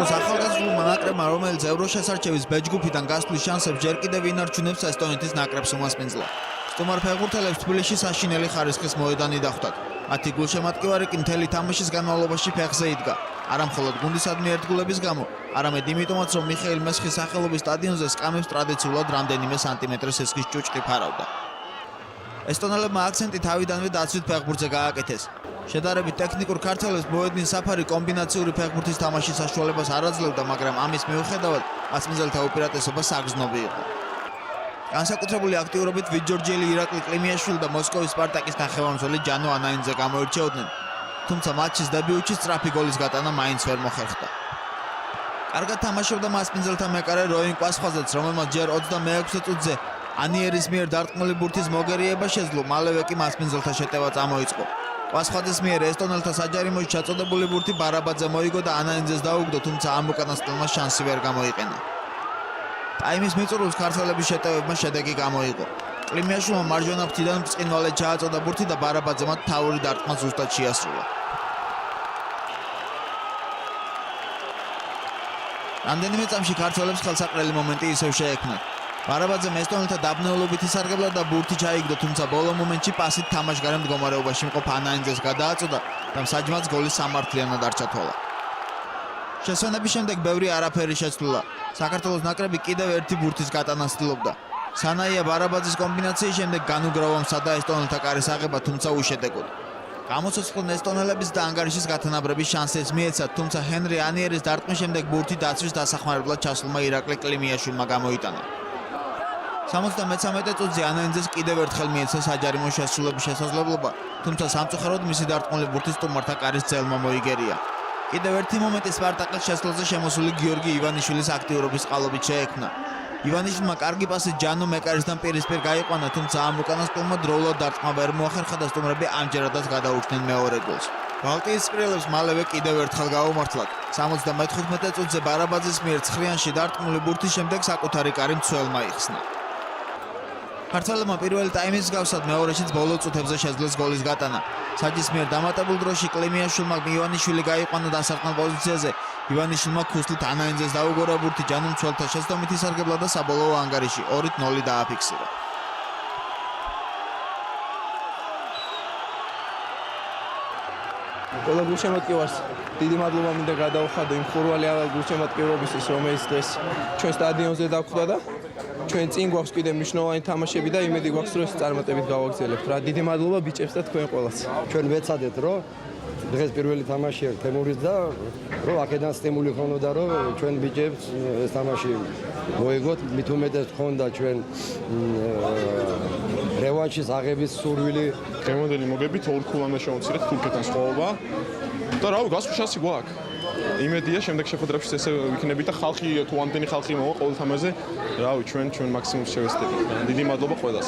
საქართველოს ახალგაზრდულმა ნაკრებმა, რომელიც ევროშესარჩევის ბეჯგუფიდან გასვლის შანსებს ჯერ კიდევ ინარჩუნებს ესტონეთის ნაკრებს უმასპინძლა. სტუმარ ფეხბურთელებს თბილისში საშინელი ხარისხის მოედანი დახვდათ. მათი გულშემატკივარი კი მთელი თამაშის განმავლობაში ფეხზე იდგა. არა მხოლოდ გუნდისადმი ერთგულების გამო, არამედ იმიტომაც, რომ მიხეილ მესხის სახელობის სტადიონზე სკამებს ტრადიციულად რამდენიმე სანტიმეტრის სისქის ჭუჭყი ფარავდა. ესტონელებმა აქცენტი თავიდანვე დაცვით ფეხბურთზე გააკეთეს. შედარებით ტექნიკურ ქართველებს მოედნის საფარი კომბინაციური ფეხბურთის თამაშის საშუალებას არ აძლევდა, მაგრამ ამის მიუხედავად მასპინძელთა უპირატესობა საგრძნობი იყო. განსაკუთრებული აქტიურობით ვიჯორჯიელი ირაკლი კლიმიაშვილი და მოსკოვის სპარტაკის ნახევარმცველი ჯანო ანაინძე გამოირჩეოდნენ, თუმცა მატჩის დებიუტში სწრაფი გოლის გატანა მაინც ვერ მოხერხდა. კარგად თამაშობდა მასპინძელთა მეკარე როინ კვასხვაძეც, რომელმაც ჯერ 26 წუთზე ანიერის მიერ დარტყმული ბურთის მოგერიება შეძლო, მალევე კი მასპინძელთა შეტევა წამოიწყო. კვასხვაძეს მიერ ესტონელთა საჯარიმოში ჩაწოდებული ბურთი ბარაბაძე მოიგო და ანაინძეს დაუგდო, თუმცა ამ უკანასკნელმა შანსი ვერ გამოიყენა. ტაიმის მიწურულს ქართველების შეტევებმა შედეგი გამოიღო. კლიმიაშვილმა მარჯვენა ფრთიდან ბრწყინვალედ ჩააწოდა ბურთი და ბარაბაძემ თავური დარტყმა ზუსტად შეასრულა. რამდენიმე წამში ქართველებს ხელსაყრელი მომენტი ისევ შეექმნათ. ბარაბაძემ ესტონელთა დაბნეულობით ისარგებლა და ბურთი ჩაიგდო, თუმცა ბოლო მომენტში პასით თამაშგარე მდგომარეობაში მყოფ ანაინძეს გადააწოდა და მსაჯმაც გოლის სამართლიანად არ ჩათვალა. შესვენების შემდეგ ბევრი არაფერი შეცვლილა. საქართველოს ნაკრები კიდევ ერთი ბურთის გატანას ცდილობდა. სანაია ბარაბაძის კომბინაციის შემდეგ განუგრავა მსადა ესტონელთა კარის აღება, თუმცა უშედეგოდ. გამოცოცხლდნენ ესტონელების და ანგარიშის გათანაბრების შანსებს მიეცათ, თუმცა ჰენრი ანიერის დარტყმის შემდეგ ბურთი დაცვის დასახმარებლად ჩასულმა ირაკლი კლიმიაშვილმა გამოიტანა. 73 წუთზე ანაინძეს კიდევ ერთხელ მიეცა საჯარიმო შესრულების შესაძლებლობა, თუმცა სამწუხაროდ მისი დარტყმული ბურთი სტუმართა კარის ძელმა მოიგერია. კიდევ ერთი მომენტი სპარტაკის შესრულზე შემოსული გიორგი ივანიშვილის აქტიურობის წყალობით შეექმნა. ივანიშვილმა კარგი პასი ჯანო მეკარისთან პირისპირ გაიყვანა, თუმცა ამ უკანასკნელმა დროულად დარტყმა ვერ მოახერხა და სტუმრები ამჯერადაც გადაურჩნენ მეორე გოლს. ბალტიისპირელებს მალევე კიდევ ერთხელ გაუმართლათ. 75 წუთზე ბარაბაძის მიერ ცხრიანში დარტყმული ბურთის შემდეგ საკუთარი კარი მცველმა იხსნა. ქართველებმა პირველი ტაიმის მსგავსად მეორეშიც ბოლო წუთებზე შეძლეს გოლის გატანა. საჯის მიერ დამატებულ დროში კლიმიაშვილმა ივანიშვილი გაიყვანა დასარტყმელ პოზიციაზე. ივანიშვილმა ქუსლით ანაინძეს დაუგორა ბურთი, ჯანო მცველთა შეცდომით ისარგებლა და საბოლოო ანგარიში 2-0 დააფიქსირა. ყველა გულშემატკივარს დიდი მადლობა მინდა გადაუხადო იმ ხურვალი გულშემატკივრობისთვის, რომელიც დღეს ჩვენ სტადიონზე დაგვხვდა და ჩვენ წინ გვაქვს კიდე მნიშვნელოვანი თამაშები და იმედი გვაქვს, რომ ეს წარმატებით გავაგრძელებთ. რა დიდი მადლობა ბიჭებს და თქვენ ყველას. ჩვენ ვეცადეთ, რომ დღეს პირველი თამაში აქვს თემურის და რომ აქედან სტიმული ხონოდა, რომ ჩვენ ბიჭებს ეს თამაში მოიგოთ. მით უმეტეს ხონდა ჩვენ რევანშის აღების სურვილი. დღევანდელი მოგებით ორქულანა შევამცირეთ თურქეთთან სხვაობა და რავი, გასვლის შანსი გვაქვს. იმედია შემდეგ შეხვედრებში ესე ვიქნებით და ხალხი თუ ამდენი ხალხი მოვა ყოველ თამაშზე, რავი, ჩვენ მაქსიმუმს შევეცდებით. დიდი მადლობა ყველას.